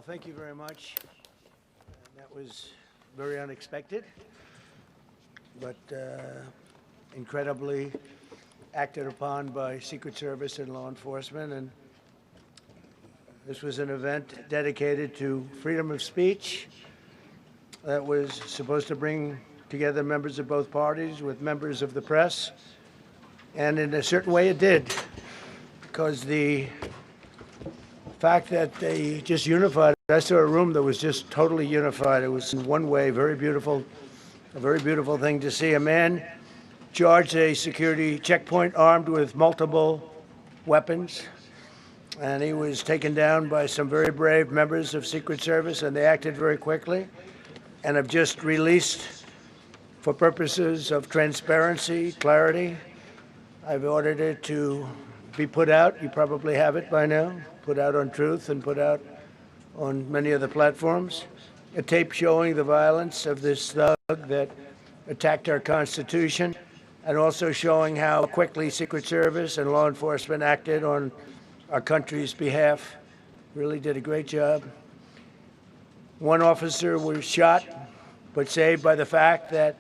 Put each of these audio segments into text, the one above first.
thank you very much. That was very unexpected, but incredibly acted upon by Secret Service and law enforcement. And this was an event dedicated to freedom of speech that was supposed to bring together members of both parties with members of the press. And in a certain way it did, because the fact that they just unified, I saw a room that was just totally unified. It was in one way very beautiful, a very beautiful thing to see. A man charged a security checkpoint armed with multiple weapons, and he was taken down by some very brave members of Secret Service, and they acted very quickly and have just released, for purposes of transparency, clarity, I've ordered it to be put out. You probably have it by now, put out on Truth and put out on many of the platforms. A tape showing the violence of this thug that attacked our Constitution, and also showing how quickly Secret Service and law enforcement acted on our country's behalf. Really did a great job. One officer was shot, but saved by the fact that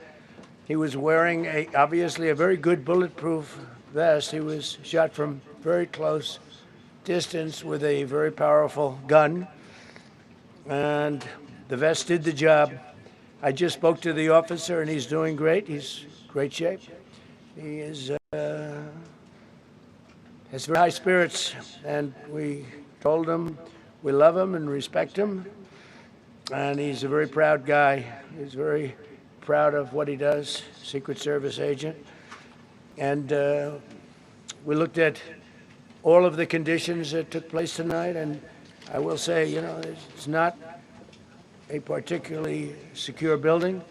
he was wearing obviously a very good bulletproof vest. He was shot from very close distance with a very powerful gun, and the vest did the job. I just spoke to the officer, and he's doing great. He's in great shape. He has very high spirits, and we told him we love him and respect him, and he's a very proud guy. He's very proud of what he does, Secret Service agent. And we looked at all of the conditions that took place tonight, and I will say, you know, it's not a particularly secure building,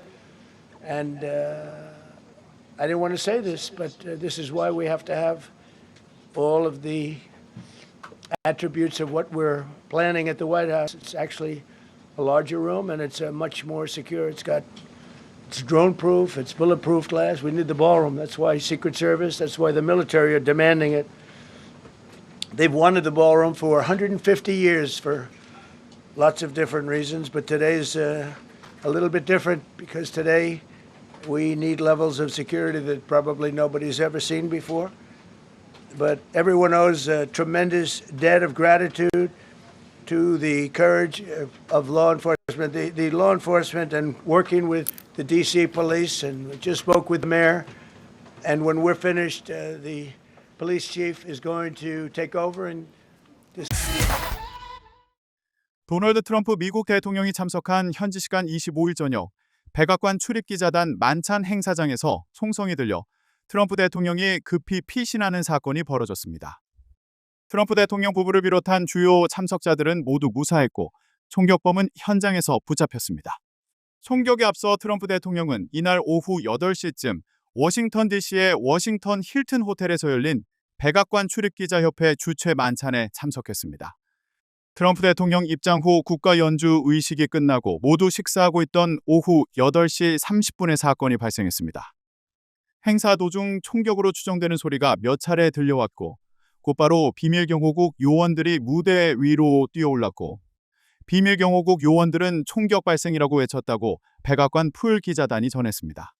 and I didn't want to say this, but this is why we have to have all of the attributes of what we're planning at the White House. It's actually a larger room, and it's much more secure. It's drone-proof, it's bulletproof glass. We need the ballroom. That's why Secret Service, that's why the military are demanding it. They've wanted the ballroom for 150 years for lots of different reasons, but today's a little bit different, because today we need levels of security that probably nobody's ever seen before. But everyone owes a tremendous debt of gratitude to the courage of law enforcement, the law enforcement, and working with the D.C. police. And we just spoke with the mayor, and when we're finished, the police chief is going to take over. And this. 도널드 트럼프 미국 대통령이 참석한 현지 시간 25일 저녁 백악관 출입기자단 만찬 행사장에서 총성이 들려 트럼프 대통령이 급히 피신하는 사건이 벌어졌습니다. 트럼프 대통령 부부를 비롯한 주요 참석자들은 모두 무사했고 총격범은 현장에서 붙잡혔습니다. 총격에 앞서 트럼프 대통령은 이날 오후 8시쯤 워싱턴 DC의 워싱턴 힐튼 호텔에서 열린 백악관 출입기자협회 주최 만찬에 참석했습니다. 트럼프 대통령 입장 후 국가 연주 의식이 끝나고 모두 식사하고 있던 오후 8시 30분에 사건이 발생했습니다. 행사 도중 총격으로 추정되는 소리가 몇 차례 들려왔고 곧바로 비밀경호국 요원들이 무대 위로 뛰어올랐고 비밀경호국 요원들은 총격 발생이라고 외쳤다고 백악관 풀 기자단이 전했습니다.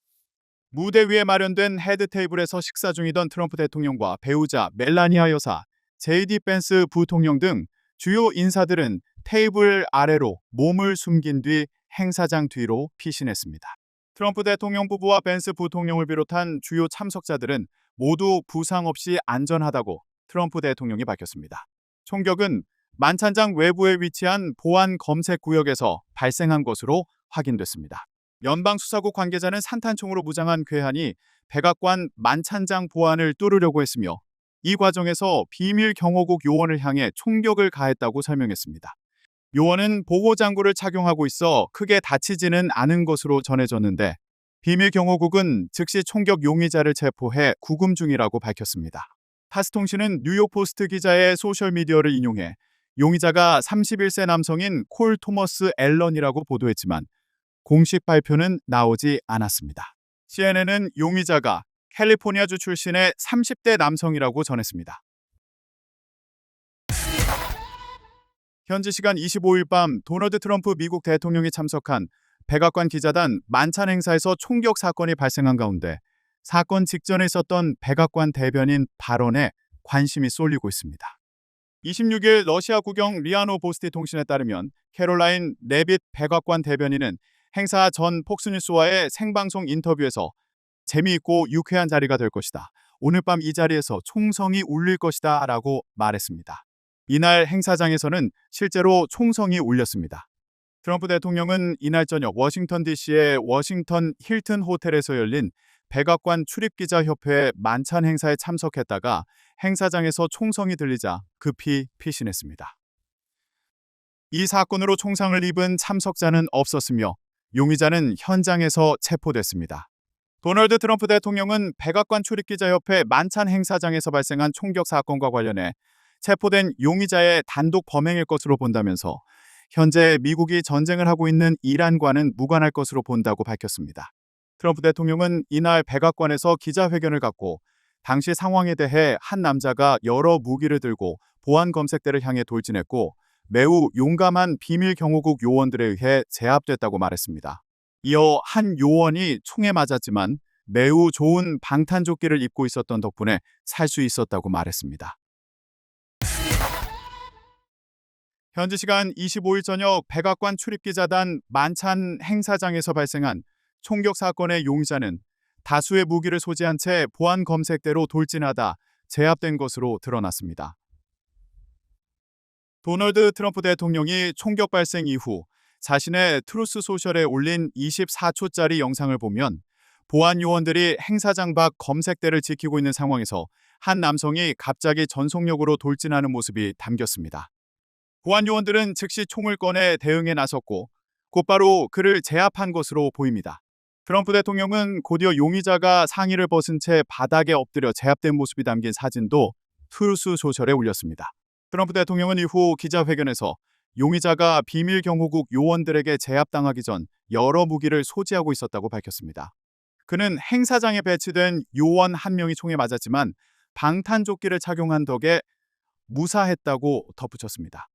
무대 위에 마련된 헤드 테이블에서 식사 중이던 트럼프 대통령과 배우자 멜라니아 여사, 제이디 펜스 부통령 등 주요 인사들은 테이블 아래로 몸을 숨긴 뒤 행사장 뒤로 피신했습니다. 트럼프 대통령 부부와 펜스 부통령을 비롯한 주요 참석자들은 모두 부상 없이 안전하다고 트럼프 대통령이 밝혔습니다. 총격은 만찬장 외부에 위치한 보안 검색 구역에서 발생한 것으로 확인됐습니다. 연방수사국 관계자는 산탄총으로 무장한 괴한이 백악관 만찬장 보안을 뚫으려고 했으며 이 과정에서 비밀경호국 요원을 향해 총격을 가했다고 설명했습니다. 요원은 보호장구를 착용하고 있어 크게 다치지는 않은 것으로 전해졌는데 비밀경호국은 즉시 총격 용의자를 체포해 구금 중이라고 밝혔습니다. 타스통신은 뉴욕포스트 기자의 소셜미디어를 인용해 용의자가 31세 남성인 콜 토머스 앨런이라고 보도했지만 공식 발표는 나오지 않았습니다. CNN은 용의자가 캘리포니아주 출신의 30대 남성이라고 전했습니다. 현지 시간 25일 밤 도널드 트럼프 미국 대통령이 참석한 백악관 기자단 만찬 행사에서 총격 사건이 발생한 가운데 사건 직전에 있었던 백악관 대변인 발언에 관심이 쏠리고 있습니다. 26일 러시아 국영 리아노 보스티 통신에 따르면 캐롤라인 레빗 백악관 대변인은 행사 전 폭스뉴스와의 생방송 인터뷰에서 재미있고 유쾌한 자리가 될 것이다. 오늘 밤 이 자리에서 총성이 울릴 것이다 라고 말했습니다. 이날 행사장에서는 실제로 총성이 울렸습니다. 트럼프 대통령은 이날 저녁 워싱턴 DC의 워싱턴 힐튼 호텔에서 열린 백악관 출입기자협회 만찬 행사에 참석했다가 행사장에서 총성이 들리자 급히 피신했습니다. 이 사건으로 총상을 입은 참석자는 없었으며 용의자는 현장에서 체포됐습니다. 도널드 트럼프 대통령은 백악관 출입기자협회 만찬 행사장에서 발생한 총격 사건과 관련해 체포된 용의자의 단독 범행일 것으로 본다면서 현재 미국이 전쟁을 하고 있는 이란과는 무관할 것으로 본다고 밝혔습니다. 트럼프 대통령은 이날 백악관에서 기자회견을 갖고 당시 상황에 대해 한 남자가 여러 무기를 들고 보안 검색대를 향해 돌진했고 매우 용감한 비밀 경호국 요원들에 의해 제압됐다고 말했습니다. 이어 한 요원이 총에 맞았지만 매우 좋은 방탄조끼를 입고 있었던 덕분에 살 수 있었다고 말했습니다. 현지 시간 25일 저녁 백악관 출입기자단 만찬 행사장에서 발생한 총격 사건의 용의자는 다수의 무기를 소지한 채 보안 검색대로 돌진하다 제압된 것으로 드러났습니다. 도널드 트럼프 대통령이 총격 발생 이후 자신의 트루스 소셜에 올린 24초짜리 영상을 보면 보안 요원들이 행사장 밖 검색대를 지키고 있는 상황에서 한 남성이 갑자기 전속력으로 돌진하는 모습이 담겼습니다. 보안 요원들은 즉시 총을 꺼내 대응에 나섰고 곧바로 그를 제압한 것으로 보입니다. 트럼프 대통령은 곧이어 용의자가 상의를 벗은 채 바닥에 엎드려 제압된 모습이 담긴 사진도 트루스 소셜에 올렸습니다. 트럼프 대통령은 이후 기자회견에서 용의자가 비밀 경호국 요원들에게 제압당하기 전 여러 무기를 소지하고 있었다고 밝혔습니다. 그는 행사장에 배치된 요원 한 명이 총에 맞았지만 방탄조끼를 착용한 덕에 무사했다고 덧붙였습니다.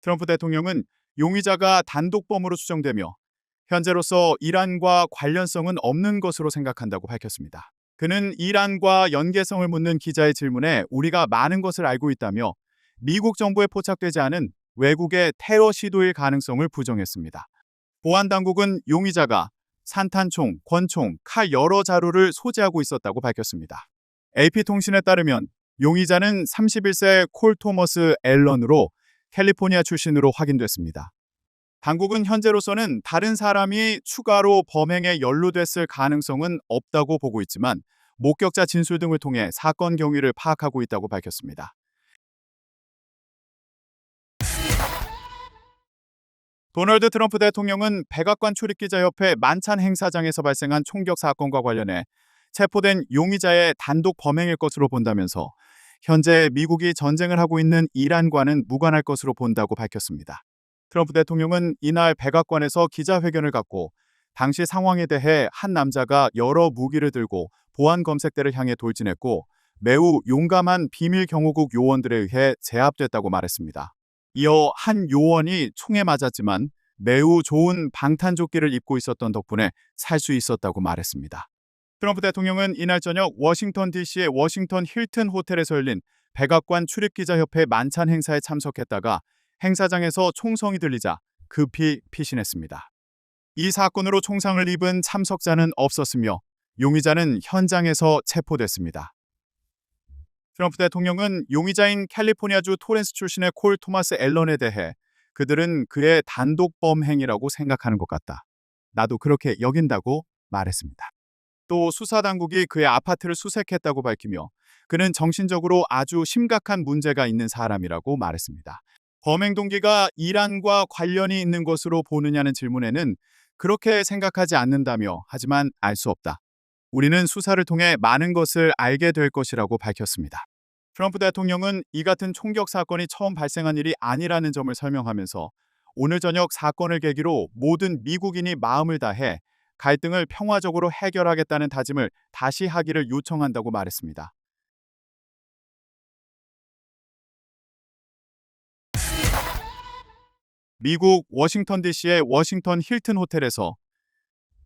트럼프 대통령은 용의자가 단독범으로 추정되며 현재로서 이란과 관련성은 없는 것으로 생각한다고 밝혔습니다. 그는 이란과 연계성을 묻는 기자의 질문에 우리가 많은 것을 알고 있다며 미국 정부에 포착되지 않은 외국의 테러 시도일 가능성을 부정했습니다. 보안당국은 용의자가 산탄총, 권총, 칼 여러 자루를 소지하고 있었다고 밝혔습니다. AP통신에 따르면 용의자는 31세 콜 토머스 앨런으로 캘리포니아 출신으로 확인됐습니다. 당국은 현재로서는 다른 사람이 추가로 범행에 연루됐을 가능성은 없다고 보고 있지만 목격자 진술 등을 통해 사건 경위를 파악하고 있다고 밝혔습니다. 도널드 트럼프 대통령은 백악관 출입기자협회 만찬 행사장에서 발생한 총격 사건과 관련해 체포된 용의자의 단독 범행일 것으로 본다면서 현재 미국이 전쟁을 하고 있는 이란과는 무관할 것으로 본다고 밝혔습니다. 트럼프 대통령은 이날 백악관에서 기자회견을 갖고 당시 상황에 대해 한 남자가 여러 무기를 들고 보안 검색대를 향해 돌진했고 매우 용감한 비밀 경호국 요원들에 의해 제압됐다고 말했습니다. 이어 한 요원이 총에 맞았지만 매우 좋은 방탄조끼를 입고 있었던 덕분에 살 수 있었다고 말했습니다. 트럼프 대통령은 이날 저녁 워싱턴 DC의 워싱턴 힐튼 호텔에서 열린 백악관 출입기자협회 만찬 행사에 참석했다가 행사장에서 총성이 들리자 급히 피신했습니다. 이 사건으로 총상을 입은 참석자는 없었으며 용의자는 현장에서 체포됐습니다. 트럼프 대통령은 용의자인 캘리포니아주 토렌스 출신의 콜 토마스 앨런에 대해 그들은 그의 단독범 행위라고 생각하는 것 같다. 나도 그렇게 여긴다고 말했습니다. 또 수사당국이 그의 아파트를 수색했다고 밝히며 그는 정신적으로 아주 심각한 문제가 있는 사람이라고 말했습니다. 범행 동기가 이란과 관련이 있는 것으로 보느냐는 질문에는 그렇게 생각하지 않는다며 하지만 알 수 없다. 우리는 수사를 통해 많은 것을 알게 될 것이라고 밝혔습니다. 트럼프 대통령은 이 같은 총격 사건이 처음 발생한 일이 아니라는 점을 설명하면서 오늘 저녁 사건을 계기로 모든 미국인이 마음을 다해 갈등을 평화적으로 해결하겠다는 다짐을 다시 하기를 요청한다고 말했습니다. 미국 워싱턴 DC의 워싱턴 힐튼 호텔에서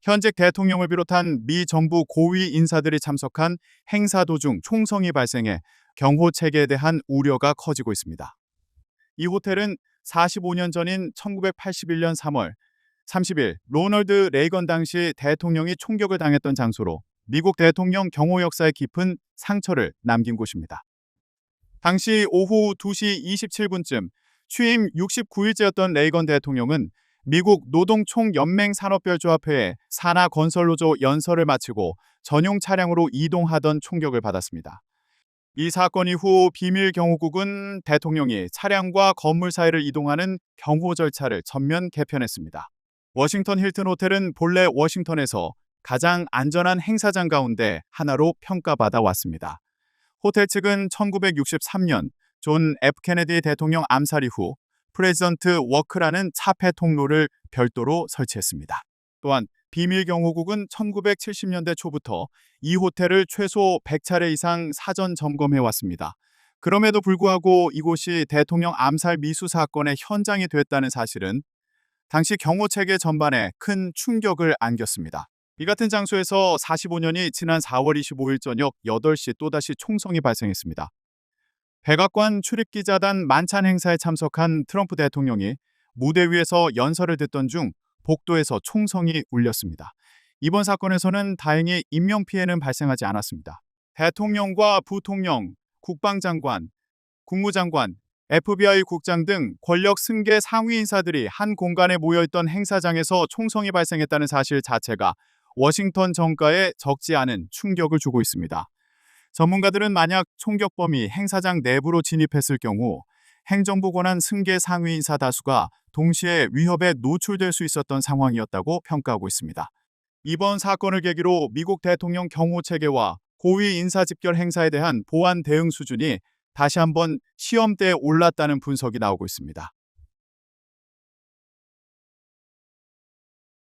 현직 대통령을 비롯한 미 정부 고위 인사들이 참석한 행사 도중 총성이 발생해 경호 체계에 대한 우려가 커지고 있습니다. 이 호텔은 45년 전인 1981년 3월 30일 로널드 레이건 당시 대통령이 총격을 당했던 장소로 미국 대통령 경호 역사에 깊은 상처를 남긴 곳입니다. 당시 오후 2시 27분쯤 취임 69일째였던 레이건 대통령은 미국 노동총연맹산업별조합회의 산하건설노조 연설을 마치고 전용 차량으로 이동하던 총격을 받았습니다. 이 사건 이후 비밀경호국은 대통령이 차량과 건물 사이를 이동하는 경호 절차를 전면 개편했습니다. 워싱턴 힐튼 호텔은 본래 워싱턴에서 가장 안전한 행사장 가운데 하나로 평가받아 왔습니다. 호텔 측은 1963년 존 F 케네디 대통령 암살 이후 프레지던트 워크라는 차폐 통로를 별도로 설치했습니다. 또한 비밀경호국은 1970년대 초부터 이 호텔을 최소 100차례 이상 사전 점검해 왔습니다. 그럼에도 불구하고 이곳이 대통령 암살 미수 사건의 현장이 됐다는 사실은 당시 경호체계 전반에 큰 충격을 안겼습니다. 이 같은 장소에서 45년이 지난 4월 25일 저녁 8시 또다시 총성이 발생했습니다. 백악관 출입기자단 만찬 행사에 참석한 트럼프 대통령이 무대 위에서 연설을 듣던 중 복도에서 총성이 울렸습니다. 이번 사건에서는 다행히 인명피해는 발생하지 않았습니다. 대통령과 부통령, 국방장관, 국무장관, FBI 국장 등 권력 승계 상위 인사들이 한 공간에 모여있던 행사장에서 총성이 발생했다는 사실 자체가 워싱턴 정가에 적지 않은 충격을 주고 있습니다. 전문가들은 만약 총격범이 행사장 내부로 진입했을 경우 행정부 권한 승계 상위 인사 다수가 동시에 위협에 노출될 수 있었던 상황이었다고 평가하고 있습니다. 이번 사건을 계기로 미국 대통령 경호 체계와 고위 인사 집결 행사에 대한 보안 대응 수준이 다시 한번 시험대에 올랐다는 분석이 나오고 있습니다.